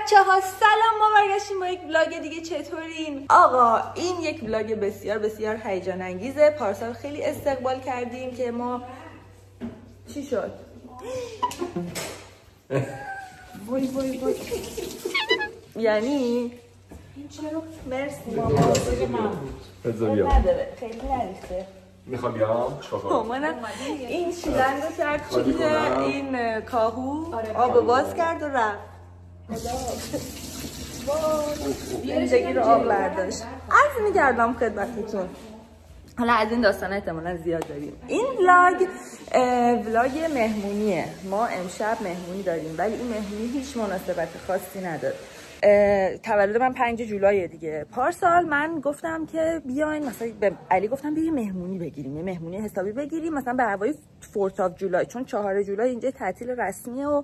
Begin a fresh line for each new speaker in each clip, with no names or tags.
بچه‌ها سلام، ما برگشتیم با یک ولاگ دیگه. چطورین؟ آقا این یک ولاگ بسیار بسیار هیجان انگیزه. پارسال خیلی استقبال کردیم که ما چی شد؟ وای وای وای یعنی این چرا؟ مرسی مامان. نداره خیلی نریخته.
میخوام بیام
مامانم این شیلنگ رو کرد توی این کاهو، آب باز کرد و رفت. زندگی رو آب برداشت. عرض می‌کردم خدمتتون. حالا از این داستان احتمالاً زیاد داریم. این ولاگ مهمونیه. ما امشب مهمونی داریم ولی این مهمونی هیچ مناسبت خاصی نداره. تولد من 5 جولای دیگه. پارسال من گفتم که بیاین، مثلا به علی گفتم بیاین مهمونی بگیریم، یه مهمونی حسابی بگیریم مثلا به هوای 4 جولای، چون 4 جولای اینجا تعطیل رسمیه و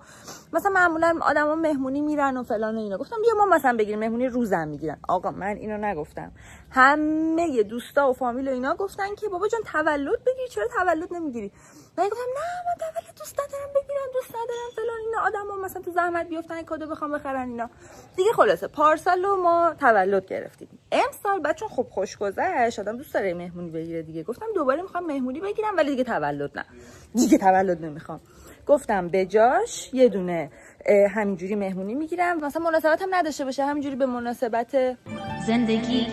مثلا معمولا آدما مهمونی میرن و فلان و اینا. گفتم بیا ما مثلا بگیریم، مهمونی روزم میگیرن. آقا من اینو نگفتم، همه دوستا و فامیل و اینا گفتن که بابا جان تولد بگیر، چرا تولد نمیگیری؟ من گفتم نه من تولد دوست ندارم بگیرم، دوست ندارم فلان اینا. آدما مثلا تو زحمت بیافتن کادو بخوام بخرن اینا دیگه. خلاصه پارسال ما تولد گرفتیم. امسال بچون خب خوش گذشت، آدم دوست داره مهمونی بگیره دیگه. گفتم دوباره میخوام مهمونی بگیرم ولی دیگه تولد نه، دیگه تولد نمیخوام. گفتم به جاش یه دونه همینجوری مهمونی میگیرم، مثلا مناسبت هم نداشته باشه، همینجوری به مناسبت زندگی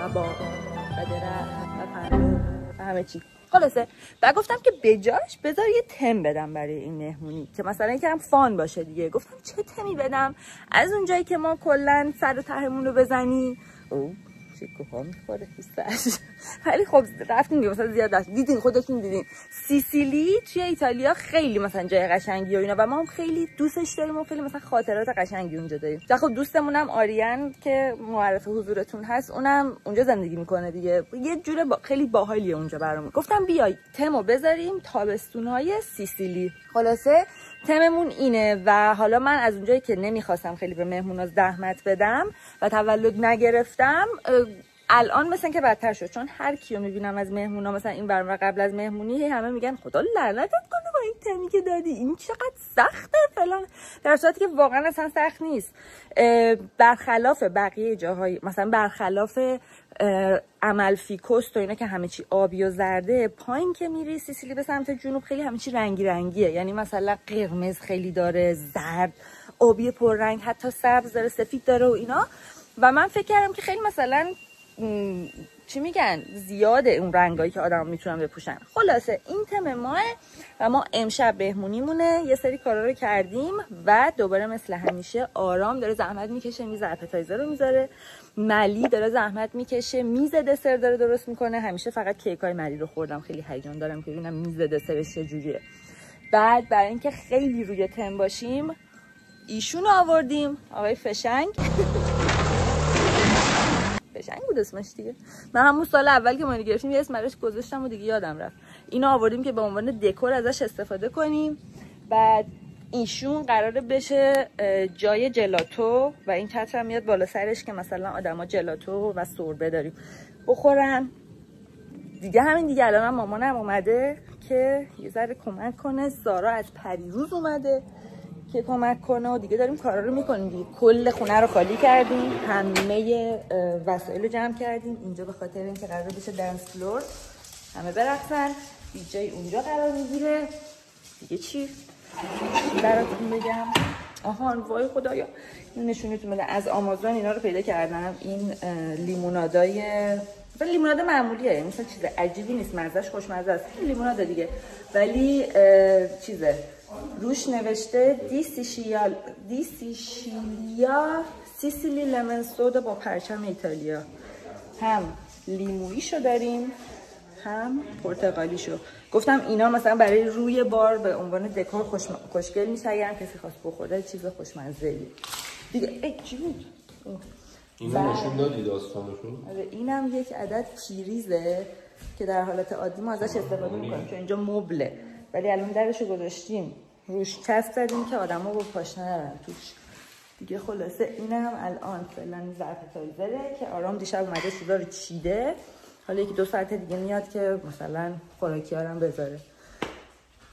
و بابا و درخت و همه چی. خلاصه بعد گفتم که بجاش بذار یه تم بدم برای این مهمونی که مثلا یکم فان باشه دیگه. گفتم چه تمی بدم از اونجایی که ما کلا سر و تهمون رو بزنی. او شکوها میخوره دوستش. ولی خب رفتیم دیگه، مثلا زیاد دیدین، خودتون دیدین سیسیلی توی ایتالیا خیلی مثلا جای قشنگی و اینا و ما هم خیلی دوستش داریم و خیلی مثلا خاطرات قشنگی اونجا داریم. خب دوستمونم آریان که معرف حضورتون هست، اونم اونجا زندگی میکنه دیگه، یه جوره خیلی باحالیه اونجا برامون. گفتم بیای تمو بذاریم تابستونای سیسیلی. خلاصه تممون اینه و حالا من از اونجایی که نمیخواستم خیلی به مهمونا زحمت بدم و تولد نگرفتم، الان مثلا که بدتر شد، چون هر کیو میبینم از مهمونا مثلا این برنامه قبل از مهمونی همه میگن خدا لعنتت کنه با این تمی که دادی، این چقدر سخته فلان، در صورتی که واقعا اصلا سخت نیست. برخلاف بقیه جاهای، مثلا برخلاف عملفی کوست و اینا که همه چی آبی و زرده، پایین که میری سیسیلی به سمت جنوب خیلی همه چی رنگی رنگیه، یعنی مثلا قرمز خیلی داره، زرد، آبی پررنگ، حتی سبز داره، سفید داره و اینا. و من فکر کردم که خیلی مثلا چی میگن زیاده اون رنگایی که آدم میتونن بپوشن. خلاصه این تم ماه و ما امشب بهمونیمونه، یه سری کارا رو کردیم و دوباره مثل همیشه آرام داره زحمت میکشه، میز اپتایزر رو میذاره، ملی داره زحمت میکشه، میز دسر داره درست میکنه. همیشه فقط کیکای ملی رو خوردم، خیلی هیجان دارم که ببینم میز دسرش چجوریه. بعد برای اینکه خیلی روی تم باشیم ایشون آوردیم، آقای فشنگ. فشنگ بود اسمش دیگه. من همون سال اول که ما گرفتیم یه اسم براش گذاشتم و دیگه یادم رفت. اینو آوردیم که به عنوان دکور ازش استفاده کنیم. بعد ایشون قراره بشه جای جلاتو و این چتر هم میاد بالا سرش که مثلا آدما جلاتو و سوربه داریم بخورن دیگه. همین دیگه. الان مامانم اومده که یه ذره کمک کنه، سارا از پریروز اومده که کمک کنه و دیگه داریم کارا رو میکنیم دیگه. کل خونه رو خالی کردیم، همه وسایل رو جمع کردیم اینجا به خاطر اینکه قرار بشه دنس فلور، همه برقصن. دیجی اونجا قرار میگیره دیگه. چی براتون بگم؟ آهان وای خدایا، این نشونتون بده. از آمازون اینا رو پیدا کردم. این لیمونادای لیموناد معمولیه، مثلا چیز عجیبی نیست، مزهش خوشمزه است، لیموناد دیگه، ولی چیزه روش نوشته دیسیشیلیا سیسیلی لمن سودا با پرچم ایتالیا. هم لیمویشو داریم هم پرتقالیشو. گفتم اینا مثلا برای روی بار به عنوان دکور خوشگل میشه، اگه کسی خواست بخوره چیز خوشمزه‌ای دیگه. چی بود؟
اینو نشون دادی داستانشو؟
آره اینم یک عدد کیریزه که در حالت عادی ما ازش استفاده میکنیم چون اینجا مبله، ولی الان درشو گذاشتیم روش چسب زدیم که آدما با پاش نرن توش دیگه. خلاصه اینم الان فعلا ظرف‌تایزره که آرام دیشب اومده چیزا رو چیده، حالا 1-2 ساعت دیگه میاد که مثلا خوراکی‌ها رو بذاره.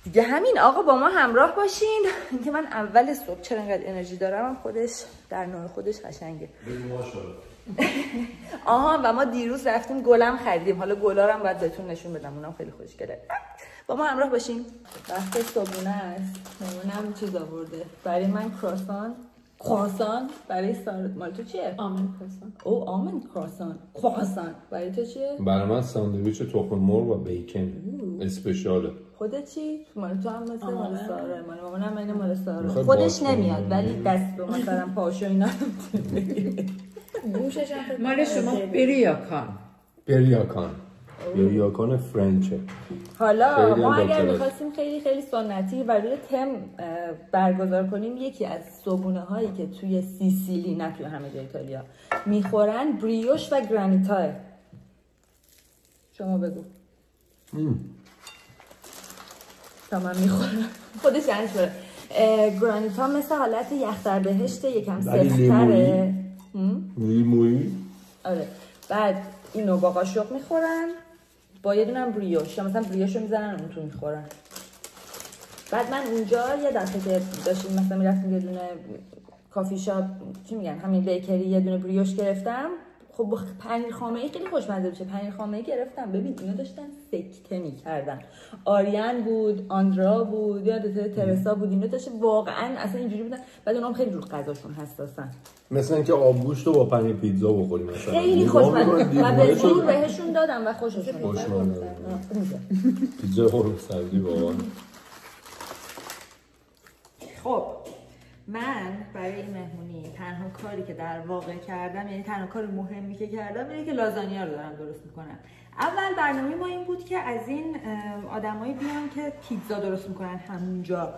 دیگه همین آقا، با ما همراه باشین. اینکه من اول صبح چرا انقدر انرژی دارم خودش در نوع خودش قشنگه. آها و ما دیروز رفتیم گلم خریدیم، حالا گلا رو هم باید بهتون نشون بدم، اونم خیلی خوشگله. با ما همراه باشین. بحث صبحونه است. مامانم چیز آورده برای من، کراسان برای سارت. مال تو چیه؟
آمند کراسان.
او آمند کراسان برای تو چیه؟
برای من ساندویچ تخم مرغ و بیکن اسپشیاله.
خودت چی؟ مال تو هم مثل مال ساره. مال مامانم اینه مال ساره. خودش نمیاد ولی دست رو مثلا پاشو اینا
گوشش هم مال شما بریاکان
بریاکان فرنچه.
حالا ما اگر می‌خواستیم خیلی خیلی سنتی و روی تم برگزار کنیم، یکی از صبحونه هایی که توی سیسیلی، نه توی همه جای ایتالیا میخورن، بریوش و گرانیتا. شما بگو. تا من میخورم خودش عنش بره. گرانیتا مثل حالت یخ در بهشت، یکم سفت‌تره.
لیمویی.
آره. بعد اینو با قاشق میخورن با یه دونم بریوش، یا مثلا بریوش رو میزنن اون تو میخورن. بعد من اونجا یه دفعه که داشتیم مثلا میرفتیم یه دونه کافی شاپ، چی میگن، همین بیکری، یه دونه بریوش گرفتم. خب پنیر خامه‌ای خیلی خوشمزه میشه. پنیر خامه‌ای گرفتم، ببین اینا داشتن سکته میکردن. آریان بود، آندرا بود، یادت ترسا بود، اینا داشت واقعا اصلا اینجوری بودن. بعد اونام خیلی رو غذاشون حساسن،
مثل اینکه آبگوشت رو با پنیر پیتزا بخوریم مثلا.
خیلی خوشمزه و به زور بهشون دادم و خوششون اومد.
پیتزا قرمه سبزی واقعا.
خب من برای این مهمونی تنها کاری که در واقع کردم، یعنی تنها کار مهمی که کردم اینه که لازانیا رو دارم درست میکنم. اول برنامه ما این بود که از این آدمایی بیان که پیتزا درست میکنن همونجا.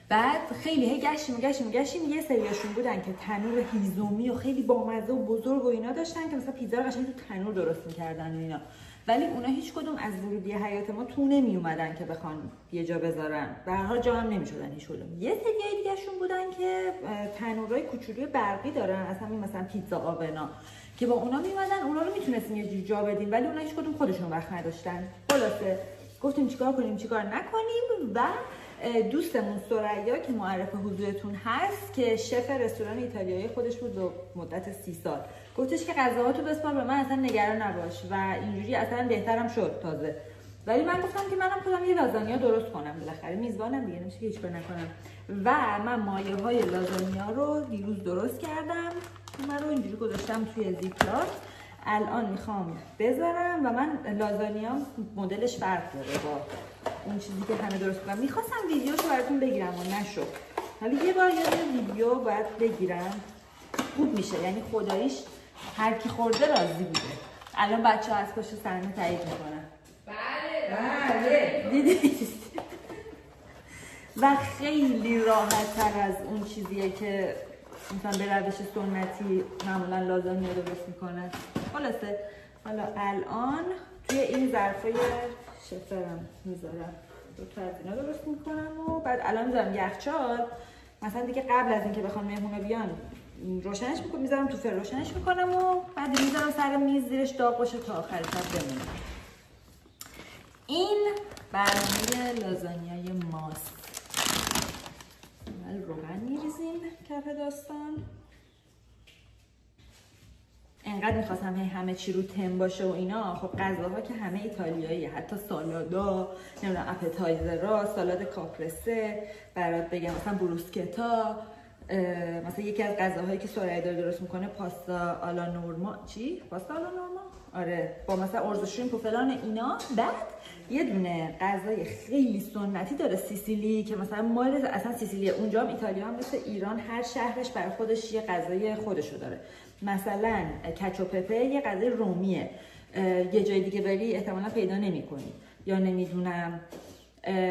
بعد خیلی گشتیم یه سریاشون بودن که تنور هیزومی و خیلی بامزه و بزرگ و اینا داشتن که مثلا پیتزا رو قشنگ تو تنور درست میکردن و اینا. ولی اونا هیچ کدوم از ورودی حیات ما تو نمی اومدن که بخوان یه جا بذارن. به هر حال جا هم نمیشدن هیچ کدوم. یه سری دیگه‌شون بودن که تنورای کوچولوی برقی دارن، اصلا مثلا پیتزا آونا، که با اونا میومدن. اونا رو میتونستیم یه جوری جا بدیم ولی اونا هیچ کدوم خودشون وقت نداشتن. خلاصه گفتیم چیکار کنیم چیکار نکنیم. و دوستمون سریا که معرف حضورتون هست، که شف رستوران ایتالیایی خودش بود به مدت 30 سال، گفتش که غذاهاتو بسپار به من، اصلا نگران نباش. و اینجوری اصلا بهترم شد تازه. ولی من گفتم که منم خودم یه لازانیا درست کنم، بالاخره میزبانم دیگه، نمیشه که هیچ کار نکنم. و من مایه‌های لازانیا رو دیروز درست کردم. من رو اینجوری گذاشتم توی زیپلاک. الان میخوام بذارم و من لازانیام مدلش فرق داره با اون چیزی که همه درست کنم. میخواستم ویدیوشو براتون بگیرم و نشد. حالا یه بار یه ویدیو باید بگیرم، خوب میشه. یعنی خداییش هر کی خورده راضی بوده. الان بچه‌ها از پشت صحنه تایید میکنن. بله دیدید. و خیلی راحت تر از اون چیزیه که مثلا به روش سنتی معمولا لازانیا درست میکنن. خلاصه حالا الان توی این ظرفای شفرم میذارم، دو تا از اینا درست میکنم و بعد الان میذارم یخچال. مثلا دیگه قبل از اینکه بخوام مهمونا بیان روشنش میکنم، میذارم تو فر روشنش میکنم و بعد میذارم سر میز زیرش داغ باشه تا آخر شب بمونه. این برنامه لازانیای ماست. اول روغن میریزیم کف داستان. انقدر میخواستم همه چی رو تم باشه و اینا. خب غذاها که همه ایتالیاییه، حتی سالادا، نمیدونم اپتایزرها، سالاد کاپرسه، برات بگم مثلا بروسکتا، مثلا یکی از غذاهایی که سریا داره درست میکنه پاستا آلا نورما. چی؟ پاستا آلا نورما؟ آره، با مثلا ارز شریمپ و فلان اینا. بعد یه دونه غذای خیلی سنتی داره سیسیلی، که مثلا مال اصلا سیسیلیه. اونجا هم ایتالیا هم مثل ایران هر شهرش برای خودش یه غذای خودشو داره. مثلا کچو پپه یه غذای رومیه، یه جای دیگه بری احتمالا پیدا نمی‌کنی. یا نمیدونم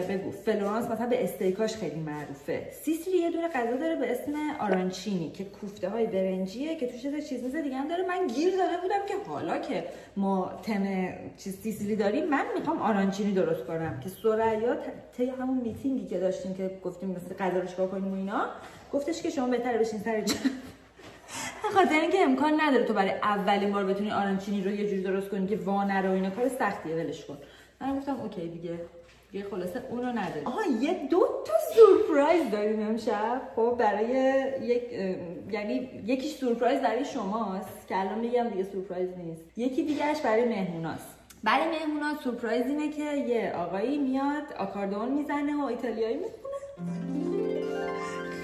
بگو فلورانس مثلا به استیکاش خیلی معروفه. سیسیلی یه دونه غذا داره به اسم آرانچینی که کوفته های برنجیه که توش چیز دیگه هم داره. من گیر داده بودم که حالا که ما تم چیز سیسیلی داریم من میخوام آرانچینی درست کنم، که سریا طی همون میتینگی که داشتیم که گفتیم مثلا غذا رو چیکار کنیم و اینا، گفتش که شما بهتره بشین سر جا. خاطر اینکه امکان نداره تو برای اولین بار بتونی آرانچینی رو یه جوری درست کنی که وا نره و اینا، کار سختیه، ولش کن. من گفتم اوکی دیگه یه خلاصه اونو نداریم. آها یه 2 تا سورپرایز داریم امشب. خب برای یعنی یکیش سورپرایز برای شماست که الان میگم دیگه سورپرایز نیست. یکی دیگهش برای مهموناست. برای مهمونا سورپرایز اینه که یه آقایی میاد آکاردئون میزنه و ایتالیایی میخونه.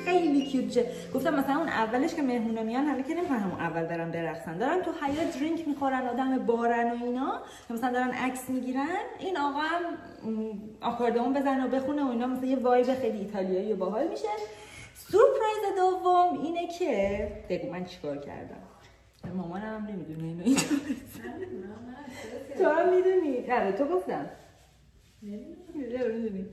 خیلی کیوت. گفتم مثلا اون اولش که مهمونا میان همه که نمی‌فهمن همون اول برن برقصن، دارن تو حیاط درینک میخورن، آدم بارن و اینا، مثلا دارن عکس میگیرن، این آقا هم آکاردئون بزنه و بخونه و اینا، مثلا یه وایب خیلی ایتالیایی و باحال میشه. سورپرایز دوم اینه که بگو من چیکار کردم. مامانم هم نمیدونه اینو. تو هم میدونی؟ نه تو گفتم. نمیدونی.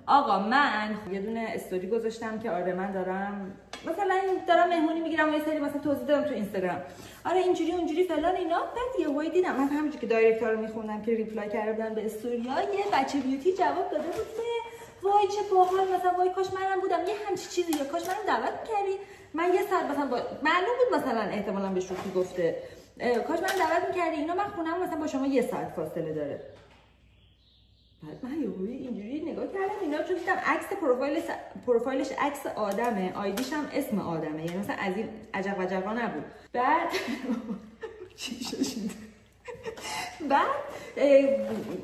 آقا من یه دونه استوری گذاشتم که آره من دارم مهمونی میگیرم و یه سری مثلا توضیح دادم تو اینستاگرام، آره اینجوری اونجوری فلان اینا. بعد یه وای دیدم من همونجوری که دایرکتور رو میخوندم که ریپلای کردن به استوری‌ها، یه بچه بیوتی جواب داده بود که وای چه باحال، مثلا وای کاش منم بودم یه همچین چیزی، یا کاش منم دعوت می‌کردی. من یه ساعت مثلا معلوم بود مثلا احتمالاً به شوخی گفته کاش منم دعوت می‌کردی اینا، من خونم مثلا با شما یه ساعت فاصله داره. بعد من یهویی اینجوری نگاه کردم اینا، چون دیدم عکس پروفایلش عکس آدمه، آیدیش هم اسم آدمه، یعنی مثلا از این عجب وجبا نبود. بعد چی شد؟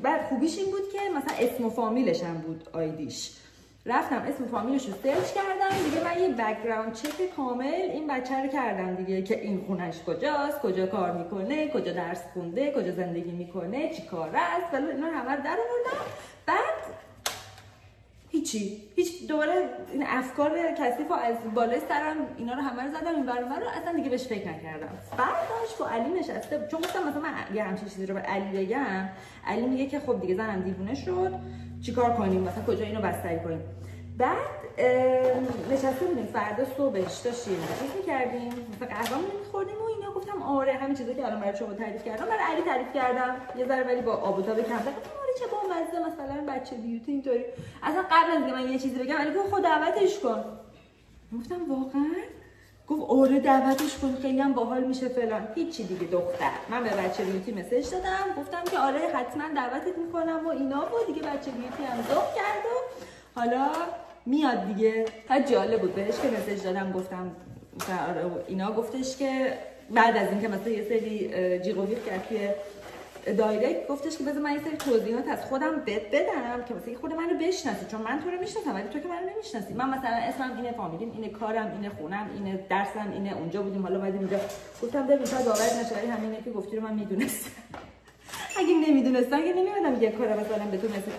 بعد خوبیش این بود که مثلا اسم و فامیلش هم بود آیدیش. رفتم اسم و فامیلش رو سرچ کردم دیگه، من یه بک‌گراند چک کامل این بچه رو کردم دیگه، که این خونش کجاست، کجا کار میکنه، کجا درس خونده، کجا زندگی میکنه، چی کار است، ولی اینا همه رو در آوردم. بعد هیچ دوباره این افکار کثیف از بالای سرم اینا رو همه رو زدم این برام رو، اصلا دیگه بهش فکر نکردم. بعدش با علی نشسته، چون گفتم مثلا من یه همچین چیزی رو به علی بگم، علی میگه که خب دیگه زنم دیوونه شد چیکار کنیم، مثلا کجا اینو بستری کنیم. بعد نشسته بودیم فردا صبحش داشتیم چیز می‌کردیم، مثلا قهوه‌مون می‌خوردیم و اینا. گفتم آره همین چیزا که الان برای شما تعریف کردم برای علی تعریف کردم یه ذره، ولی با آب و تاب کم. گفتم آره چه بامزه، مثلا بچه بیوتی اینطوری. اصلا قبل از اینکه من یه چیزی بگم علی گفت خود دعوتش کن. گفتم واقعا؟ گفت آره دعوتش کن خیلی هم باحال میشه فلان. هیچی دیگه دختر، من به بچه بیوتی مسیج دادم گفتم که آره حتما دعوتت میکنم و اینا، و دیگه بچه بیوتی هم ذوق کرد و حالا میاد دیگه. خیلی جالب بود بهش که مسیج دادم گفتم آره اینا. گفتش که بعد از اینکه مثلا یه سری جیغ و ویغ کرد توی دایرکت، گفتش که بذار من یه سری توضیحات از خودم بدم که مثلا خود منو بشناسی، چون من تو رو میشناسم ولی تو که منو نمیشناسی. من مثلا اسمم اینه، فامیلیم اینه، کارم اینه، خونم اینه، درسم اینه، اونجا بودیم حالا اومدیم اینجا. گفتم ببین تا باور نشه ولی همینه که گفتی رو من میدونستم. اگه نمیدونستم که نمی‌اومدم یه کار مثلا بهتون رسید.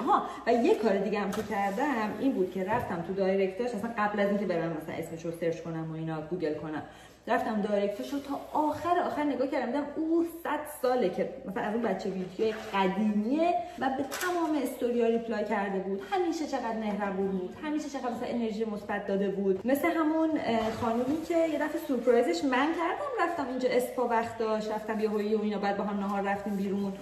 و یه کار دیگه هم که کردم این بود که رفتم تو دایرکتاش، اصلا قبل از اینکه برم مثلا اسمش رو سرچ کنم و اینا گوگل کنم، رفتم دایرکتش رو تا آخر نگاه کردم، دیدم او 100 ساله که مثلا از اون بچه بیوتی قدیمیه و به تمام استوریا ریپلای کرده بود، همیشه چقدر مهربون بود، همیشه چقدر مثلا انرژی مثبت داده بود. مثل همون خانومی که یه دفعه سورپرایزش من کردم، رفتم اینجا اسپا وقت داشت، رفتم یهویی و اینا، بعد با هم نهار رفتیم بیرون.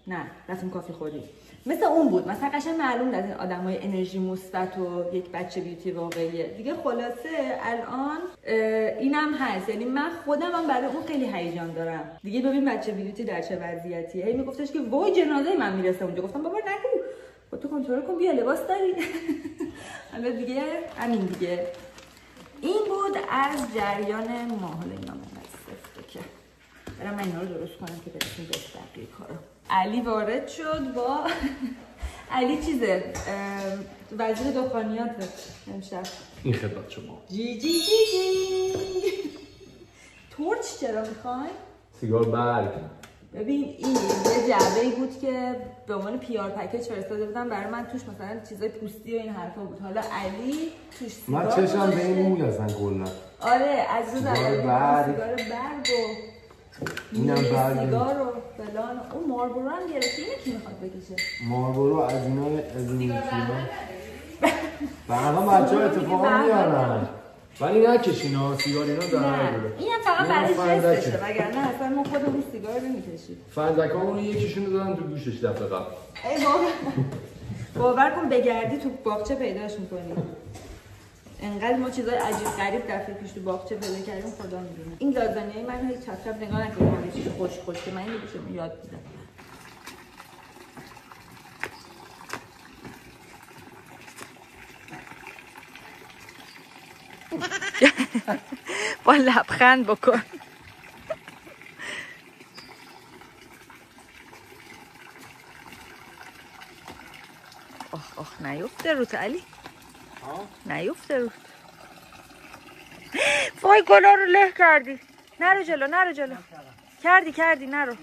نه رفتیم کافی خوردیم. مثل اون بود، مثلا قشنگ معلوم از این آدمای انرژی مثبت و یک بچه بیوتی واقعیه دیگه. خلاصه الان اینم هست، یعنی من خودم برای اون خیلی هیجان دارم دیگه. ببین بچه بیوتی در چه وضعیتیه. هی میگفتش که وای جنازه من میرسه اونجا. گفتم بابا نگو، تو کنترل کن، بیا لباس داری. حالا دیگه همین دیگه. این بود از جریان ما. حالا اینا من که برام اینا رو درست کنم که برسیم به بقیه کارا. علی وارد شد با علی چیزه وزیر دخانیات امشب.
این خدمت شما.
جی تورچ چرا میخوای؟
سیگار برگ.
ببین این یه جعبه‌ای بود که به عنوان PR پکیج فرستاده بودم برای من، توش مثلا چیزای پوستی و این حرفا بود. حالا علی توش سیگار
من چشم به این موی اصلا کلا.
آره از روز اول سیگار برگ و
اینم برگ
سیگار و فلان. اون مارلبورو هم گرفتی. اینه کی میخواد بکشه؟
مارلبورو از اینا از این چیزا. بعدا بچه‌ها اتفاقا میارن. ولی نکشین ها سیگار اینا در نمیره.
اینم فقط برای جستشه، وگرنه اصلا ما خودمون سیگار نمیکشیم.
فندکامون یکیشونو دادن تو گوشش دفعه قبل.
ای بابا باور کن بگردی تو باغچه پیداش میکنی. انقدر ما چیزای عجیب غریب دفعه پیش تو باغچه پیدا کردیم خدا میدونه. این لازانیای من هیچ چپ نگاه نکنید، همه چیز خوش که من اینو بهشون یاد میدم. با لبخند بکن. آخ نیفته روت علی. نیفته روت. وای گلا رو له کردی. نرو جلو. کردی نرو.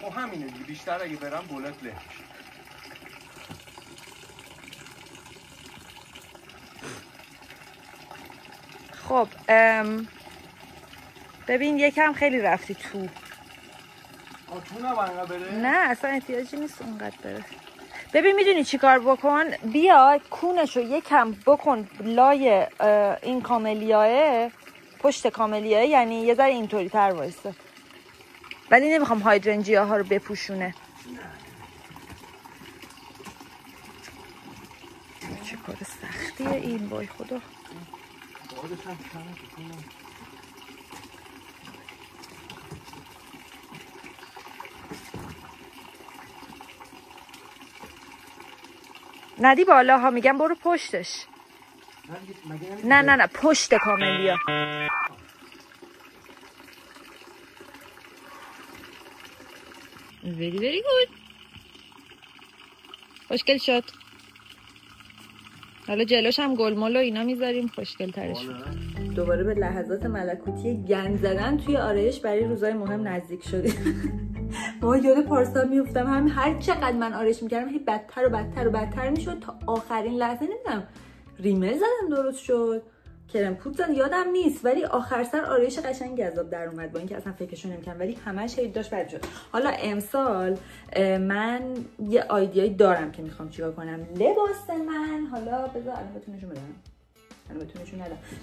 خب همینه دیگه، بیشتر اگه برم بولت له.
خب ببین یکم خیلی رفتی تو.
تو نباید بره؟
نه اصلا احتیاجی نیست اونقدر بره. ببین میدونی چی کار بکن؟ بیا کونشو یکم بکن لای این کاملیاه، پشت کاملیاه، یعنی یه ذره اینطوری تر وایسه. ولی نمیخوام هایدرنجیا ها رو بپوشونه. چه کار سختیه این، وای خدا. ندی بالا ها، میگم برو پشتش. نه پشت کاملیا. very good. خوشگل شد. حالا جلوش هم گلمول و اینا میذاریم خوشگل ترش. دوباره به لحظات ملکوتی گند زدن توی آرایش برای روزای مهم نزدیک شدیم. ما یاد پارسال میافتم، هم هر چقدر من آرایش میکردم هی بدتر میشد تا آخرین لحظه. نمیدونم ریمل زدم درست شد، کرم پود زدم یادم نیست، ولی آخر سر آرایش قشنگ جذاب در اومد با اینکه اصلا فکرشو نمی‌کردم، ولی همش هی داشت بد شد. حالا امسال من یه آیدیایی دارم که میخوام چیکار کنم. لباس من حالا بذار الان بهتون نشون بدم.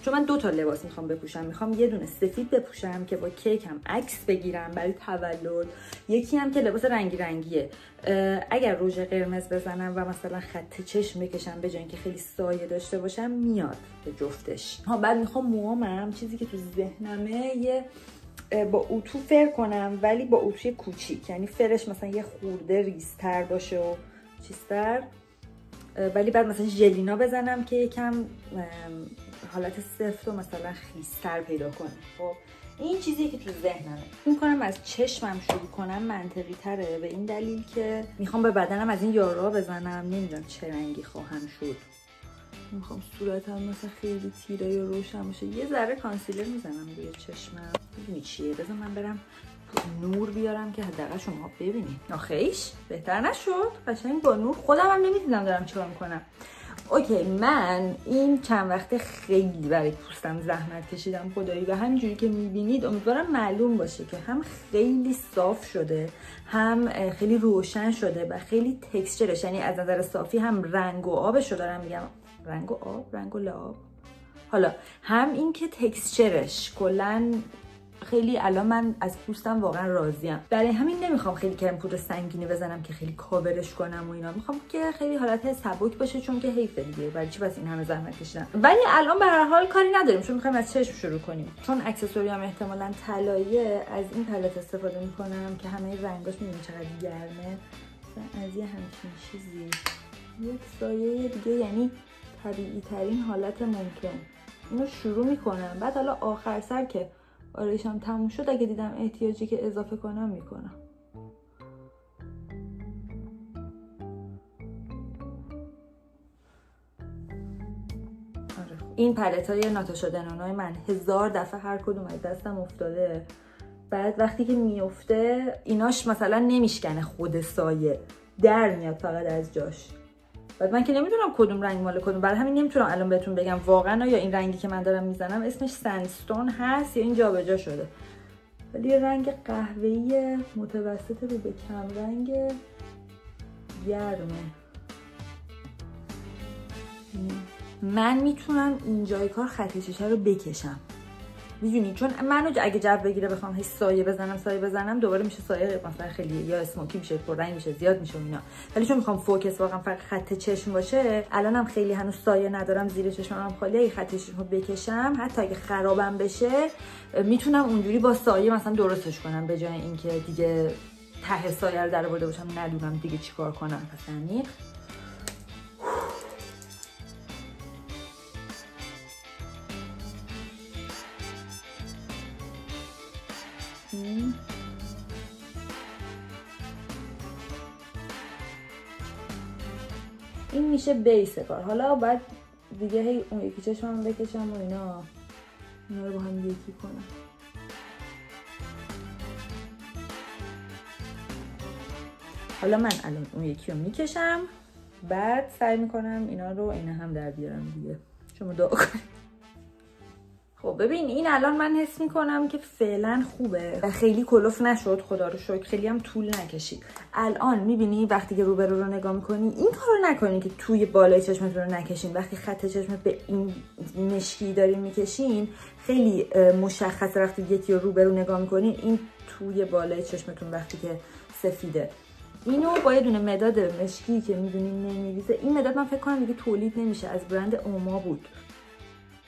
چون من 2 تا لباس میخوام بپوشم. میخوام یه دونه سفید بپوشم که با کیکم عکس بگیرم برای تولد، یکی هم که لباس رنگیه. اگر رژ قرمز بزنم و مثلا خط چشم بکشم به جای اینکه خیلی سایه داشته باشم میاد به جفتش. بعد میخوام موامم چیزی که تو ذهنمه یه با اتو فر کنم، ولی با اتوی کوچیک، یعنی فرش مثلا یه خورده ریزتر باشه و چیزتر، ولی بعد مثلا ژلینا بزنم که یکم حالت سفت و مثلا خیس‌تر پیدا کنه. خب این چیزیه که تو ذهنمه. می‌کنم از چشمم شروع کنم، منطقی تره به این دلیل که میخوام به بدنم از این یارا بزنم. نمیدونم چه رنگی خواهم شد. میخوام صورتم مثلا خیلی تیره و روشن باشه. یه ذره کانسیلر میزنم روی چشمم. میدونی چیه؟ بذار من برم نور بیارم که حداقل شما ببینید. آخیش بهتر نشد؟ قشنگ با نور خودم هم نمیدونم دارم چیکار میکنم. اوکی، من این چند وقته خیلی برای پوستم زحمت کشیدم خدایی و همینجوری که میبینید امیدوارم معلوم باشه که هم خیلی صاف شده، هم خیلی روشن شده و خیلی تکسچرش، یعنی از نظر صافی هم رنگ و آبشو دارم میگم. رنگ و آب، رنگ و لعاب. حالا هم این که تکسچرش کلا خیلی، الان من از پوستم واقعا راضیم. برای همین نمیخوام خیلی کرم پودر سنگینی بزنم که خیلی کاورش کنم و اینا. میخوام که خیلی حالت سبک باشه، چون که حیفه دیگه، برای چی بس این همه زحمت کشیدم. ولی الان به هر حال کاری نداریم، چون میخوایم از چشم شروع کنیم. چون اکسسوری هم احتمالاً طلاییه، از این پالت استفاده میکنم که همه رنگاش میبینید چقدر گرمه. از یه همچین چیزی، یک سایه دیگه، یعنی طبیعی ترین حالت ممکن. اینو شروع میکنم. بعد حالا آخر سر که آرایشم تموم شد، اگه دیدم احتیاجی که اضافه کنم میکنم. این پلت های ناتاشا دنونای من 1000 دفعه هر کدوم از دستم افتاده. بعد وقتی که میفته ایناش مثلا نمیشکنه، خود سایه در میاد فقط از جاش. بعد من که نمیدونم کدوم رنگ مال کدوم، برای همین نمیتونم الان بهتون بگم واقعا یا این رنگی که من دارم میزنم اسمش سندستون هست یا این جابجا شده. ولی یه رنگ قهوه‌ای متوسط رو به کم رنگ گرمه. من میتونم اینجای کار خط شیشه رو بکشم، میدونی، چون منو اگه جو بگیره بخوام هیچ سایه بزنم دوباره میشه سایه مثلا خیلی یا اسموکی میشه، پررنگ میشه، زیاد میشه اینا. ولی چون میخوام فوکس واقعا فقط خط چشم باشه، الانم خیلی هنوز سایه ندارم، زیر چشمم خالیه، اگه خط چشمو بکشم حتی اگه خرابم بشه میتونم اونجوری با سایه مثلا درستش کنم، به جای اینکه دیگه ته سایه رو درآورده باشم ندونم دیگه چیکار کنم. پس یعنی این میشه بیس کار. حالا باید دیگه هی اون یکی چشمم بکشم و اینا رو با هم یکی کنم. حالا من الان اون یکی رو میکشم، بعد سعی میکنم اینا رو اینا هم در بیارم دیگه. شما دعا کنید. خب ببین این الان من حس میکنم که فعلا خوبه، خیلی کلوف نشد خدا رو شکر، خیلی هم طول نکشید. الان میبینی وقتی که روبرو رو نگاه میکنی این کارو نکنی که توی بالای چشمت رو نکشین. وقتی خط چشمت به این مشکی دارین میکشین خیلی مشخصه. وقتی یکی رو روبرو نگاه میکنین این توی بالای چشمتون وقتی که سفیده. اینو با یه دونه مداد مشکی که میدونین نمیریزه، این مداد من فکر کنم دیگه تولید نمیشه، از برند اوما بود.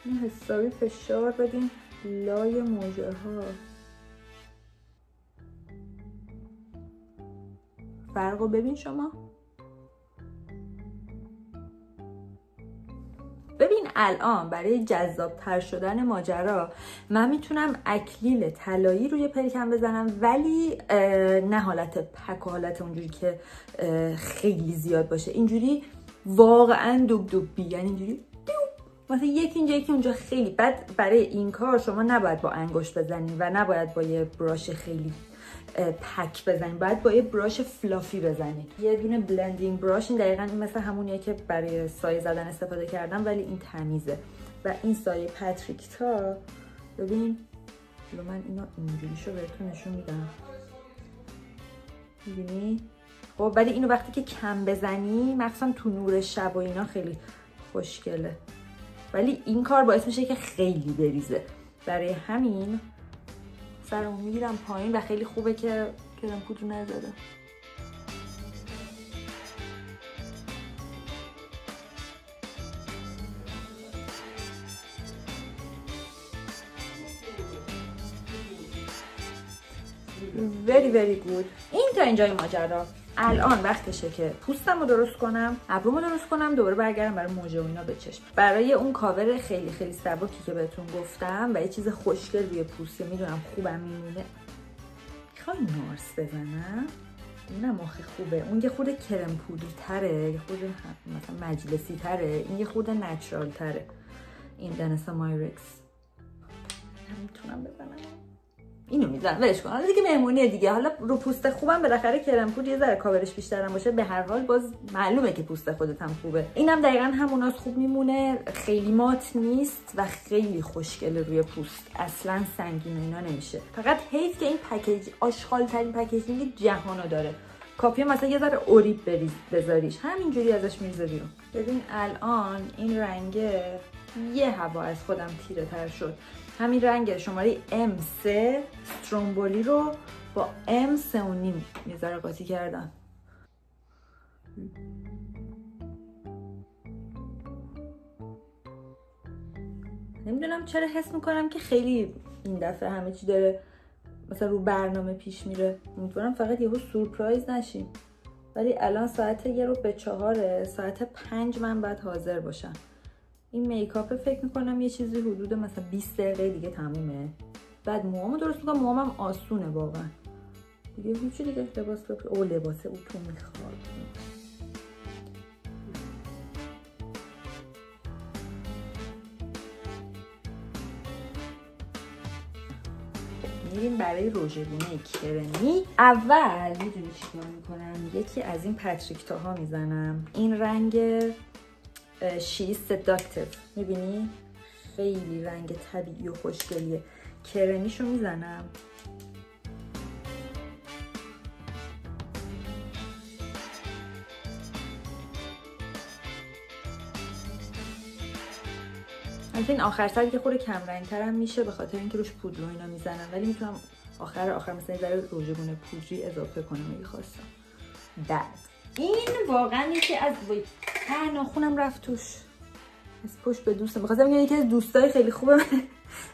این حسابی فشار بدیم لای موجه ها. فرقو ببین شما. ببین الان برای جذاب تر شدن ماجرا من میتونم اکلیل طلایی روی پلکم بزنم، ولی نه حالت پک و حالت اونجوری که خیلی زیاد باشه، اینجوری واقعا دوبی، یعنی اینجوری مثلا یکی اینجا یکی اونجا. خیلی بد. برای این کار شما نباید با انگشت بزنین و نباید با یه براش خیلی پک بزنین، باید با یه براش فلافی بزنین. یه دونه بلندینگ براش، این دقیقاً این مثل همونیه که برای سایه زدن استفاده کردم ولی این تمیزه. و این سایه پاتریکتا ببین من اینو اینجوریشو بهتون نشون میدم، میبینی؟ خب ولی اینو وقتی که کم بزنی مخصوصا تو نور شب و اینا خیلی خوشگله، ولی این کار باعث میشه که خیلی بریزه. برای همین سرمو میگیرم پایین و خیلی خوبه که کرم پودر نزده. very good. این تا اینجای ماجرا. الان وقتشه که پوستم رو درست کنم، ابرومو درست کنم، دوباره برگردم برای موجه و اینا بچشم. برای اون کاور خیلی خیلی سبکی که بهتون گفتم و یه چیز خوشگل روی پوسته، میدونم خوبم میمونه. میخوای نارس بزنم؟ اینم آخه خوبه. اون یه خورده کرم پودری تره، یه خورده مثلا مجلسی تره، این یه خورده نچرال تره. این دنسا مایرکس نمیتونم بزنم، اینو میذارم ولش کن. حالا دیگه مهمونیه دیگه. حالا رو پوست خوبم بالاخره کرم پود یه ذره کاورش بیشترم باشه، به هر حال باز معلومه که پوست خودت هم خوبه. اینم دقیقاً هموناست، خوب میمونه، خیلی مات نیست و خیلی خوشگله روی پوست، اصلا سنگین و اینا نمیشه. فقط حیف که این پکیج آشغال ترین پکیجینگ جهانو داره. کاپی مثلا یه ذره اوریب بذاریش، همینجوری ازش میریزه بیرون. ببین الان این رنگ یه هوا از خودم تیره تر شد. همین رنگ شماره M3 استرومبولی رو با M3.5 یه ذره قاطی کردم. نمیدونم چرا حس میکنم که خیلی این دفعه همه چی داره مثلا رو برنامه پیش میره. امیدوارم فقط یهو سورپرایز نشیم. ولی الان ساعت 3:45، ساعت 5 من باید حاضر باشم. این میکاپ فکر میکنم یه چیزی حدود مثلا 20 دقیقه دیگه تمومه. بعد موامو درست میکنم. موامم آسونه واقعا دیگه. هیچی دیگه. لباس او تو میخواد. میریم برای روژگونه کرمی. اول میدونی چیکار میکنم؟ یکی از این پاتریکتاها میزنم. این رنگ شی سداکتیو، میبینی؟ خیلی رنگ طبیعی و خوشگلیه. کرمیشو میزنم. البته این آخر سر که خود کم رنگ‌تر هم میشه به خاطر اینکه روش پودر و اینا میزنم، ولی میتونم آخر مثلا ذره روژگونه پودری اضافه کنم اگه خواستم. بعد این واقعا یکی از ناخونم رفت توش از پشت به دوستم، بخاطر اینکه یکی از دوستای خیلی خوبه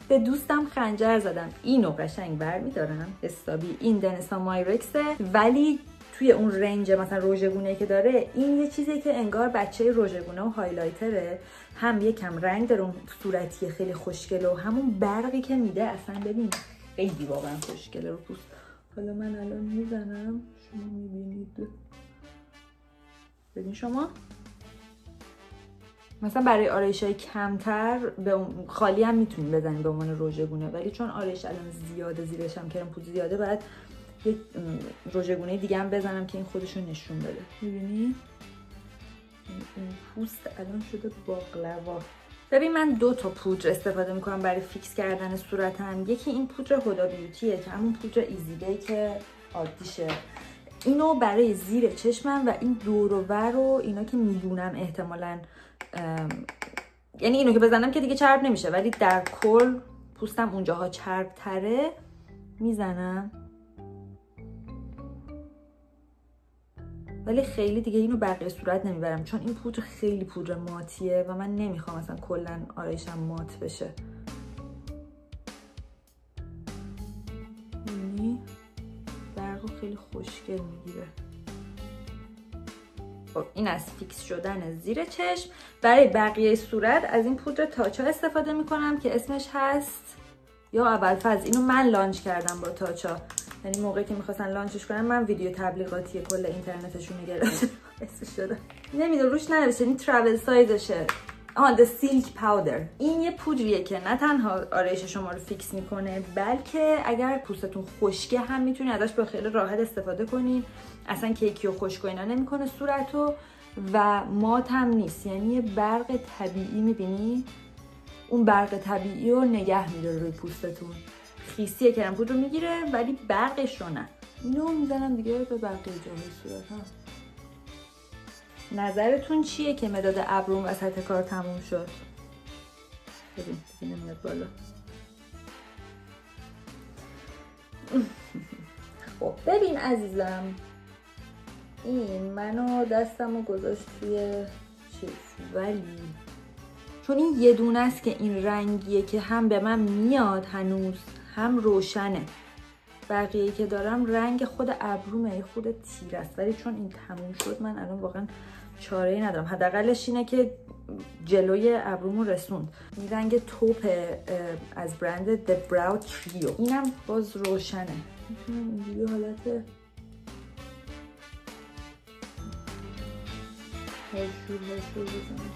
به دوستم خنجر زدم. اینو قشنگ برمی‌دارم حسابی. این دنسا مایرکسه، ولی توی اون رنج مثلا روژگونه‌ای که داره این یه چیزی که انگار بچه روژگونه و هایلایتره، هم یکم رنگ داره، اون صورتی خیلی خوشگله و همون برقی که میده اصلا ببین خیلی واقعا خوشگله رو پوست. حالا من الان میزنم شما میبینید، ببین شما مثلا برای آرایش‌های کمتر به خالی هم میتونیم بزنیم به عنوان روژگونه، ولی چون آرایش الان زیاده زیرش هم کرم پودر زیاده باید یک روژگونه دیگه هم بزنم که این خودشو نشون بده. میبینی؟ این پوست الان شده باقلوا. ببین من 2 تا پودر استفاده میکنم برای فیکس کردن صورتم. یکی این پودر هدا بیوتیه که همون پودر ایزی دی که عادیشه، اینو برای زیر چشمم و این دور و بر و اینا که میدونم احتمالاً یعنی اینو که بزنم که دیگه چرب نمیشه، ولی در کل پوستم اونجاها چرب تره میزنم، ولی خیلی دیگه اینو بقیه صورت نمیبرم چون این پودر خیلی پودر ماتیه و من نمیخوام مثلا کلا آرایشم مات بشه. یعنی برقو خیلی خوشگل میگیره. خب این از فیکس شدن زیر چشم. برای بقیه صورت از این پودر تاچا استفاده میکنم که اسمش هست یا اولفاز. اینو من لانچ کردم با تاچا، یعنی موقعی که میخواستن لانچش کنم من ویدیو تبلیغاتی کل اینترنتشون رو گرفتم. اسمش شده نمیدونم روش ننوشته، این ترافل سایزشه. The Silk Powder. این یه پودریه که نه تنها آرایش شما رو فیکس میکنه، بلکه اگر پوستتون خشکه هم میتونی ازش به خیلی راحت استفاده کنین. اصلا کیکی و خشک و اینا نمیکنه صورتو و مات هم نیست، یعنی یه برق طبیعی. میبینی اون برق طبیعی رو نگه میداره روی پوستتون. خیسی کرم پودر رو میگیره ولی برقش رو نه. اینو میزنم دیگه به بقیه جای صورتم. نظرتون چیه که مداد ابروم وسط کار تموم شد؟ ببین دیگه نمیاد بالا. خب ببین عزیزم، این منو دستمو گذاشت توی چیز، ولی چون این یه دونه است که این رنگیه که هم به من میاد هنوز هم روشنه. بقیه که دارم رنگ خود ابرومه، خود تیر است، ولی چون این تموم شد من الان واقعا چاره‌ای ندارم. حداقلش اینه که جلوی ابرومو رسوند. این رنگ توپ از برند The Brow Trio. اینم باز روشنه. میتونم اینجوری حالت هرشور بزنم.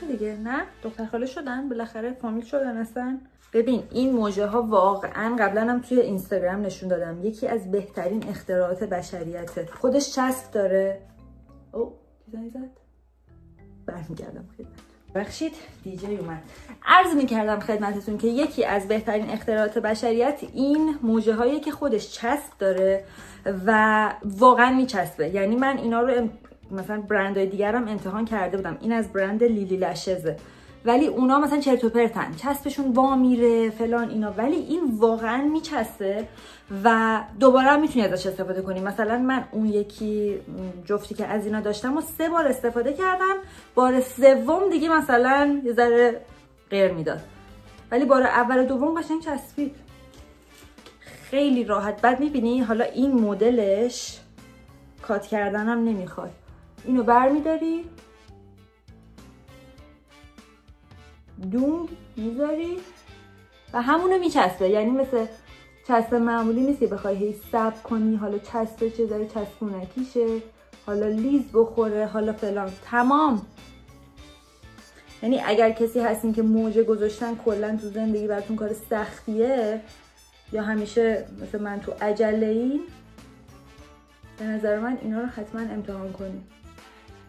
دیگه نه دختر خاله شدن بالاخره، فامیل شدن اصلا. ببین این موجه ها واقعا قبلا هم توی اینستاگرام نشون دادم، یکی از بهترین اختراعات بشریته. خودش چسب داره. او زنگ زد، برمیگردم خدمت. بخشید دیجی اومد. عرض میکردم خدمتتون که یکی از بهترین اختراعات بشریت این موجه هایی که خودش چسب داره و واقعا میچسبه. یعنی من اینا رو مثلا برندهای دیگرم امتحان کرده بودم. این از برند لیلی لشزه، ولی اونا مثلا چرت و پرتن، چسبشون وا میره فلان اینا، ولی این واقعا میچسبه و دوباره هم میتونی ازش استفاده کنی. مثلا من اون یکی جفتی که از اینا داشتم و 3 بار استفاده کردم، بار سوم دیگه مثلا یه ذره غیر میداد، ولی بار اول و دوم قشنگ چسبید، خیلی راحت. بعد میبینی حالا این مدلش کات کردن هم نمیخواد. اینو برمیداری دون میذاری و همونو میچسبه. یعنی مثل چسب معمولی نیست که بخوای هی سب کنی، حالا چسبش یه ذره چسبونکیشه، حالا لیز بخوره، حالا فلان. تمام. یعنی اگر کسی هستین که موجه گذاشتن کلا تو زندگی براتون کار سختیه یا همیشه مثل من تو عجله این، به نظر من اینا رو حتما امتحان کنید.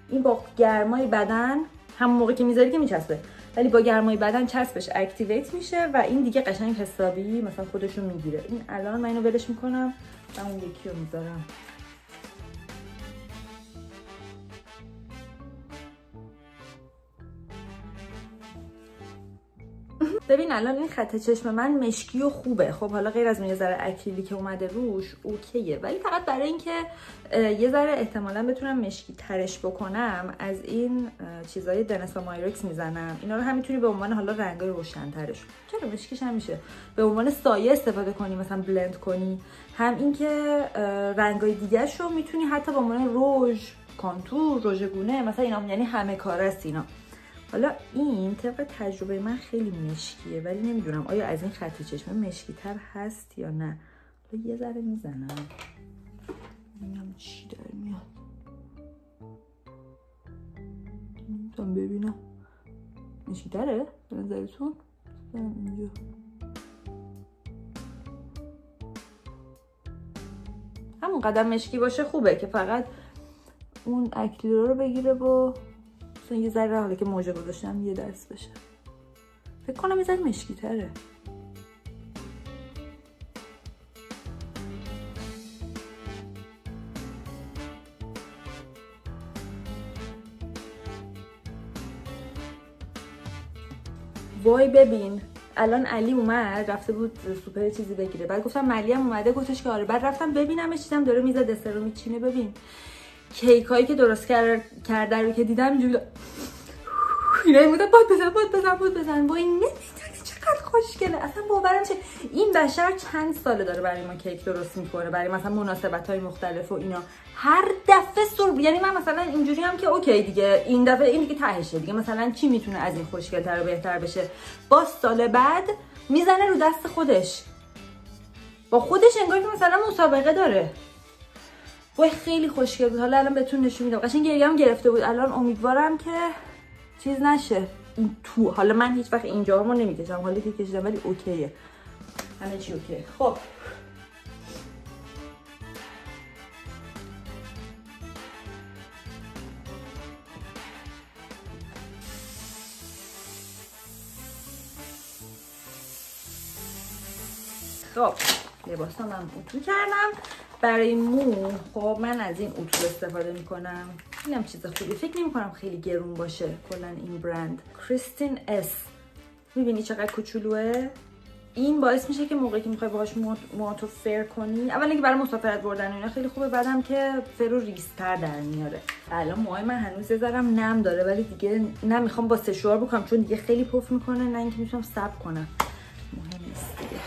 این با گرمای بدن همون موقع که میذاری که میچسبه، ولی با گرمای بدن چسبش اکتیویت میشه و این دیگه قشنگ حسابی مثلا خودشو میگیره. این الان من اینو ولش میکنم و اون یکی رو میذارم. ببین الان این خط چشم من مشکی و خوبه. خب حالا غیر از اون یه ذره اکریلی که اومده روش اوکیه، ولی فقط برای اینکه یه ذره احتمالاً بتونم مشکی ترش بکنم از این چیزای دنسا مایرکس میزنم. اینا رو هم میتونی به عنوان حالا رنگای روشن ترش، چرا مشکیش هم میشه به عنوان سایه استفاده کنی، مثلا بلند کنی. هم اینکه رنگای دیگه‌ش رو میتونی حتی به عنوان رژ، کانتور، رژ گونه مثلا اینا، یعنی همه کار است اینا. حالا این طبق تجربه من خیلی مشکیه، ولی نمیدونم آیا از این خط چشم مشکی تر هست یا نه. حالا یه ذره میزنم ببینم چی داره میاد. نمیتونم ببینم مشکی تره به نظرتون؟ اینجا همون قدم مشکی باشه خوبه که فقط اون اکلیرا رو بگیره و مثلا یه ذره حالا که موجه گذاشتم یه دست بشه. فکر کنم یه ذره مشکی تره. وای ببین الان علی اومد رفته بود سوپر چیزی بگیره، بعد گفتم ملی هم اومده، گفتش که آره. بعد رفتم ببینمش، دیدم داره میز دسر رو میچینه. ببین کیک هایی که درست کرده رو که دیدم اینجوری اینایی بوده باد بزن با این نمیدونی چقدر خوشگله. اصلا باورم میشه این بشر چند ساله داره برای ما کیک درست میکنه، برای مثلا مناسبت های مختلف و اینا. هر دفعه یعنی من مثلا اینجوری هم که اوکی دیگه این دفعه این دیگه تهشه دیگه، مثلا چی میتونه از این خوشگل‌تر و بهتر بشه. با سال بعد میزنه رو دست خودش، با خودش انگار که مثلا مسابقه داره. وای خیلی خوشگل بود. حالا الان بهتون نشون میدم. قشنگ گریه‌ام گرفته بود. الان امیدوارم که چیز نشه این تو. حالا من هیچ وقت اینجاهامو نمیکشم، حالا که کشیدم ولی اوکیه، همه چی اوکیه. خب لباسام هم اتو کردم. برای مو خب من از این اتو استفاده میکنم. اینم چیز خوبی، فکر نمیکنم خیلی گرون باشه. کلا این برند کریستین اس، میبینی چقدر کوچولوه. این باعث میشه که موقعی که میخوای باهاش موهاتو فر کنی، اولا که برای مسافرت بردن اینا خیلی خوبه، بعدم که فر و ریزتر در میاره. الان موهای من هنوز یه ذرم نم داره، ولی دیگه نمیخوام با سشوار بکنم چون دیگه خیلی پف میکنه، نه اینکه میتونم سب کنم. مهم نیست دیگه،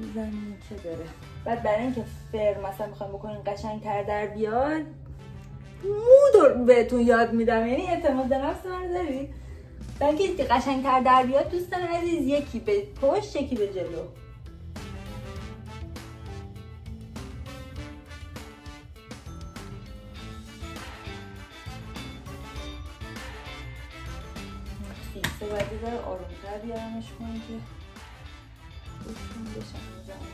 میزنیم که بره. بعد برای اینکه فر مثلا میخوایم بکنین قشنگ‌تر در بیاد، مو بهتون یاد میدم. یعنی اعتماد به نفس من داری؟ برای اینکه قشنگ‌تر در بیاد دوستان عزیز، یکی به پشت یکی به جلو. فیکسه باید یه ذره آروم‌تر بیارمش کنیم که بسیم بشم میزنم.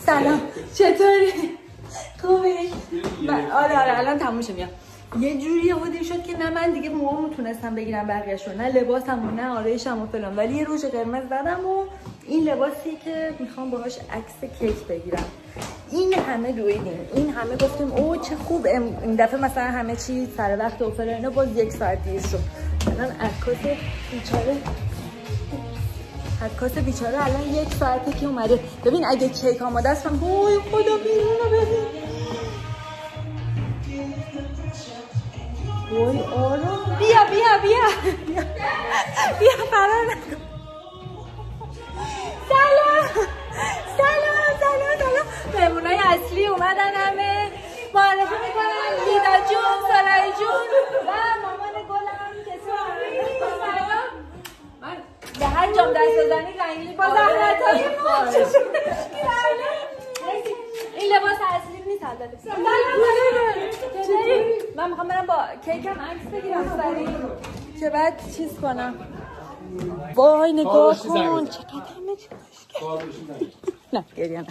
سلام، چطوری؟ خوبی؟ آره الان تموم شد. یه جوری بودیم شد که نه من دیگه موامو تونستم بگیرم بقیه‌شو، نه لباسم و نه آرایشم و فلان، ولی یه روژ قرمز زدم و این لباسی که میخوام باهاش عکس کیک بگیرم. این همه دویدیم، این همه گفتیم اوه چه خوب این دفعه مثلا همه چی سر وقت و فلان، اینا باز 1 ساعت دیر شد. الان عکاس بیچاره الان 1 ساعته که اومده. ببین اگه کیک آماده است من وای خدا بیرونو ببین. وای آروم بیا فرار نکن. سلام مهمونای اصلی اومدن، همه معرفی میکنن. لیدا جون، سالای جون، بخوام دست بزنی رنگی با زحمتای ما این لباس اصلی نیست البته. من میخوام برم با کیکم عکس بگیرم سریع که بعد چیز کنم. وای نگاه کن چقدر همه چی خوشگله. نه گریه نه.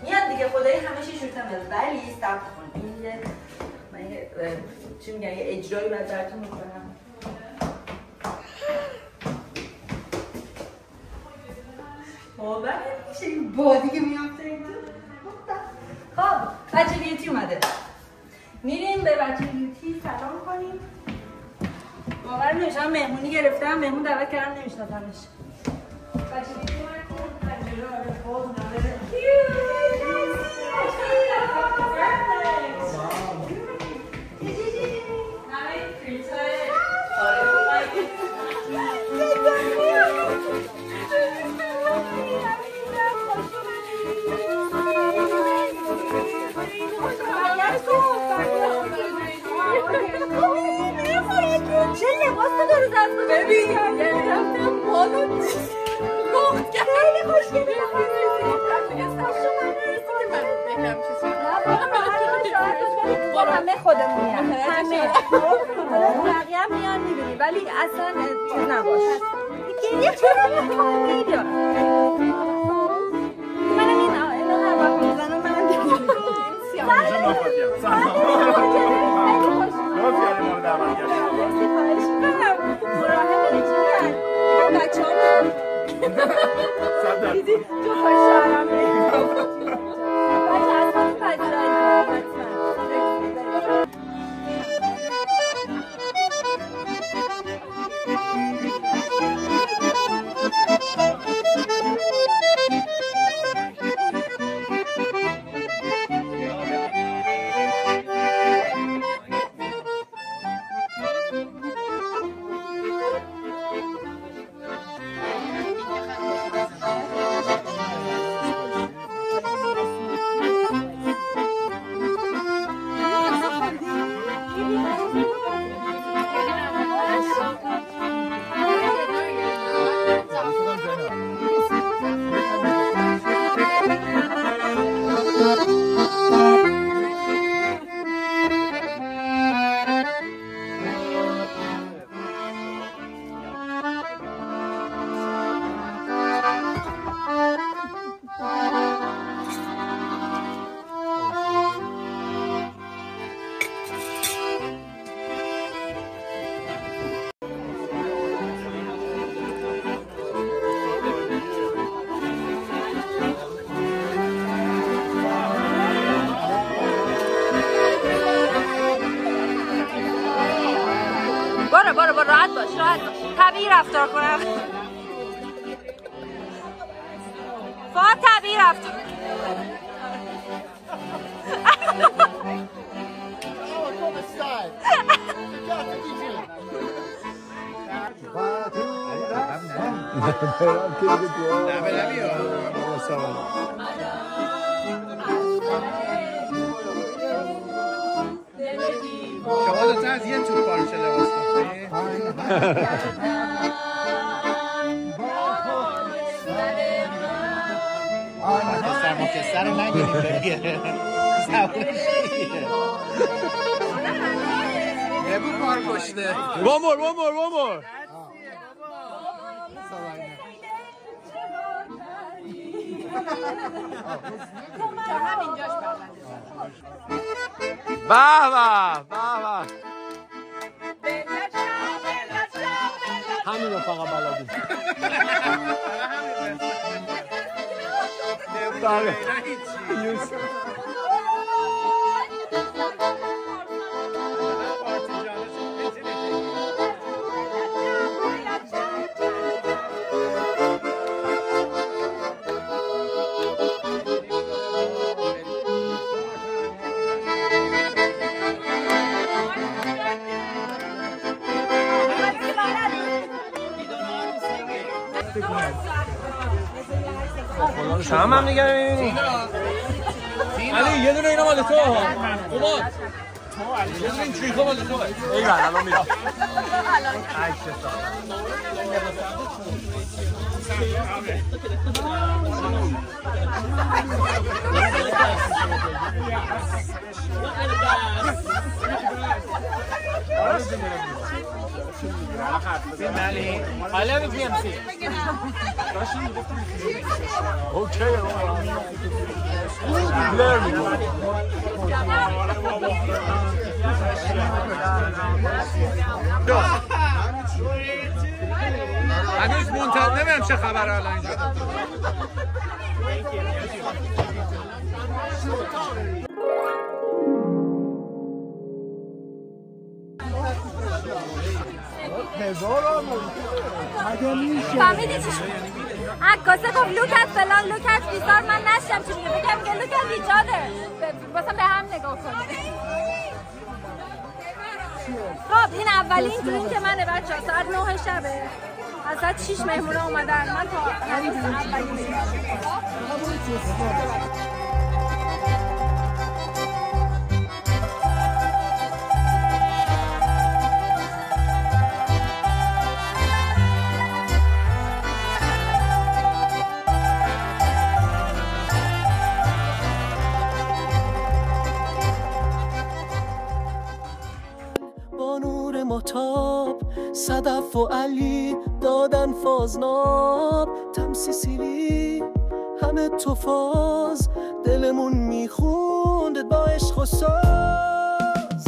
میاد دیگه خدایی همه چی شوتم میاد ولی صبر کن این یه من چی میگن یه اجرایی بعد براتون میکنم. باور نمیشه این بادی که میافته اینجا. خب بچه بیوتی اومده میریم به بچه بیوتی سلام کنیم. باور نمیشه مهمونی گرفتم مهمون دعوت کردم نمیشناسمش. بچه بیوتی اومده چه لباس داره دست ببین یعنی رفتم بالا خیلی خوشگلی همه خودمونی همه بقیه هم میان میبینی ولی اصلا چیز نباش گریه چرا میکنی منم این هر وقت میزنم منم دیگه بچه ها دیدی تو خوشحالم بچه از خود پذیرایی برو راحت باش طبیعی رفتار کنم فقط طبیعی رفتار
شما دوتا از یه توپ مکسر رو نگیریم دیگه بگو کار کشته
one more همین رو فقط بلدی شام هم دیگه میبینی علی یه دونه اینا مال تو اومد یه دونه این چریخا مال تو ایگه الان میرم I love it, PMC. Okay. هنوز منتظر نمیم چه خبره الان اینجا.
فهمیدی چی شد؟ عکاسه گفت لوکت فلان لوکت بیزار من نشدم چی میگه بگم که لوکت ایجاده باسم به هم نگاه کنید خب این اولین درینک منه بچه ها ساعت 9 شبه از ساعت 6 مهمونه اومدن من تا همین اولین
مطاب صدف و علی دادن فازناب تمسیسیلی همه تو فاز دلمون میخوند با عشق و ساز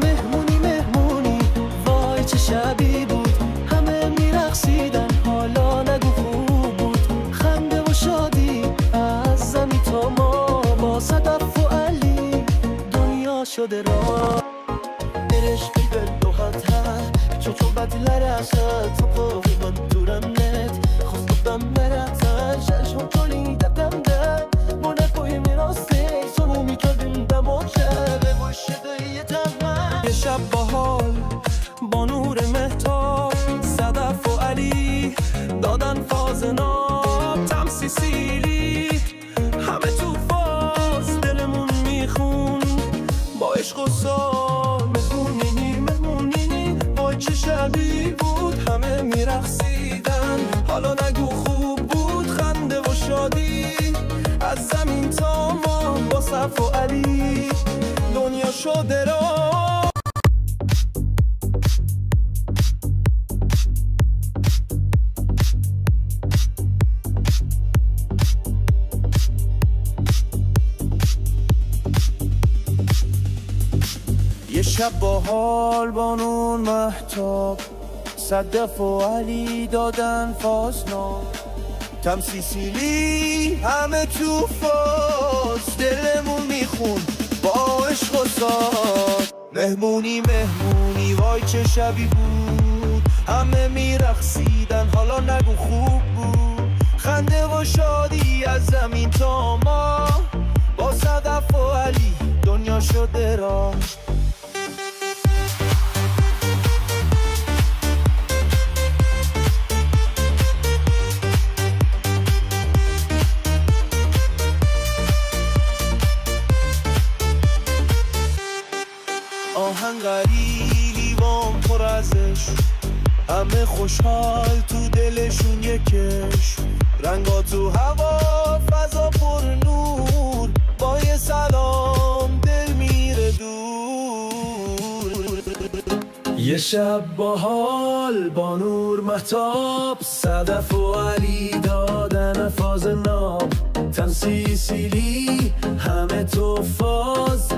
مهمونی وای چه شبی بود همه میرقصیدن حالا نگو خوب بود خنده و شادی از زمین تا ما با صدف و علی دنیا شده را Erişti bello hatar Çok badilere aşağı Topu ben duram net Khostam meratan Şaşım toli depemde Mona koyim irastik Sonu mikadin demoche Ve bu şede yetemem Ye şab bahar Ba nur mehtap Sadaf و علی دادن فاز ناب تمسیسیلی همه تو فاز دلمون میخون با عشق و ساز چه شبی بود همه میرقصیدن حالا نگو خوب بود خنده و شادی از زمین تا ما با صف و علی دنیا شده را یه شب با حال بانون مهتاب صدف و علی دادن فازنا تمسیسیلی همه تو فاز دلمون میخون با عشق و ساز مهمونی وای چه شبی بود همه میرقصیدن حالا نگو خوب بود خنده و شادی از زمین تا ما با صدف و علی دنیا شده را آهنگری لیوان پر ازش همه خوشحال تو دلشون یکش، رنگا تو هوا فضا پر نور، با یه سلام دل میره دور. یه شب با حال با نور مهتاب، صدف و علی دادن فاز ناب، تمثیلی همه تو فاز